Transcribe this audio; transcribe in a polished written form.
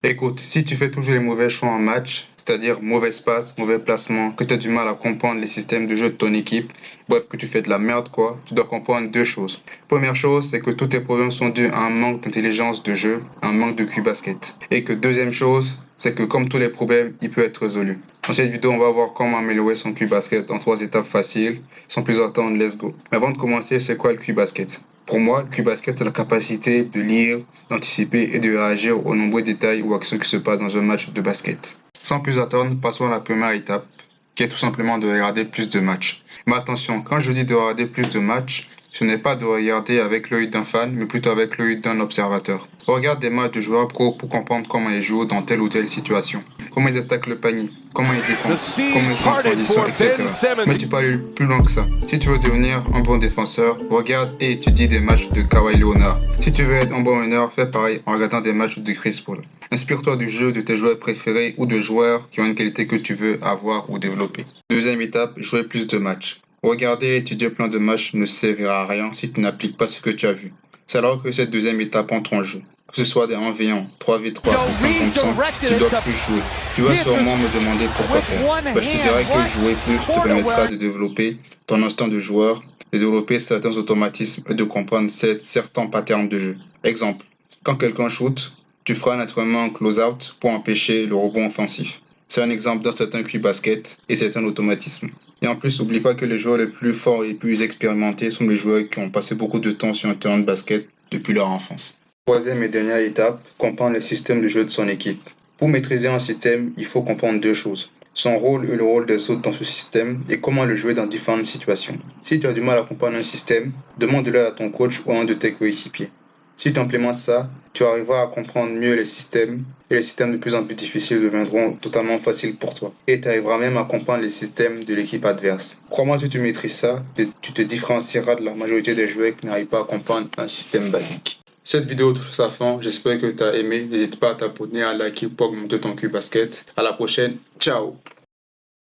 Écoute, si tu fais toujours les mauvais choix en match, c'est-à-dire mauvais passe, mauvais placement, que tu as du mal à comprendre les systèmes de jeu de ton équipe, bref, que tu fais de la merde, quoi, tu dois comprendre deux choses. Première chose, c'est que tous tes problèmes sont dus à un manque d'intelligence de jeu, un manque de Q basket. Et que deuxième chose, c'est que comme tous les problèmes, il peut être résolu. Dans cette vidéo, on va voir comment améliorer son Q basket en trois étapes faciles. Sans plus attendre, let's go. Mais avant de commencer, c'est quoi le Q basket? Pour moi, le Q-Basket, c'est la capacité de lire, d'anticiper et de réagir aux nombreux détails ou actions qui se passent dans un match de basket. Sans plus attendre, passons à la première étape, qui est tout simplement de regarder plus de matchs. Mais attention, quand je dis de regarder plus de matchs, ce n'est pas de regarder avec l'œil d'un fan, mais plutôt avec l'œil d'un observateur. Regarde des matchs de joueurs pro pour comprendre comment ils jouent dans telle ou telle situation, comment ils attaquent le panier, comment ils défendent, comment ils jouent en transition, etc. Mais tu peux aller plus loin que ça. Si tu veux devenir un bon défenseur, regarde et étudie des matchs de Kawhi Leonard. Si tu veux être un bon meneur, fais pareil en regardant des matchs de Chris Paul. Inspire-toi du jeu de tes joueurs préférés ou de joueurs qui ont une qualité que tu veux avoir ou développer. Deuxième étape, jouer plus de matchs. Regarder et étudier plein de matchs ne servira à rien si tu n'appliques pas ce que tu as vu. C'est alors que cette deuxième étape entre en jeu. Que ce soit des 1v1, 3v3 ou 5 contre 5, tu dois plus jouer. Tu vas sûrement me demander pourquoi faire. Je te dirais que jouer plus te permettra de développer ton instinct de joueur, de développer certains automatismes et de comprendre certains patterns de jeu. Exemple, quand quelqu'un shoot, tu feras naturellement un close-out pour empêcher le rebond offensif. C'est un exemple dans certains QI basket et c'est un automatisme. Et en plus, n'oublie pas que les joueurs les plus forts et les plus expérimentés sont les joueurs qui ont passé beaucoup de temps sur un terrain de basket depuis leur enfance. Troisième et dernière étape, comprendre le système de jeu de son équipe. Pour maîtriser un système, il faut comprendre deux choses. Son rôle et le rôle des autres dans ce système et comment le jouer dans différentes situations. Si tu as du mal à comprendre un système, demande-le à ton coach ou à un de tes coéquipiers. Si tu implémentes ça, tu arriveras à comprendre mieux les systèmes et les systèmes de plus en plus difficiles deviendront totalement faciles pour toi. Et tu arriveras même à comprendre les systèmes de l'équipe adverse. Crois-moi, si tu maîtrises ça, tu te différencieras de la majorité des joueurs qui n'arrivent pas à comprendre un système basique. Cette vidéo touche sa fin, j'espère que tu as aimé. N'hésite pas à t'abonner, à liker pour augmenter ton Q basket. À la prochaine, ciao!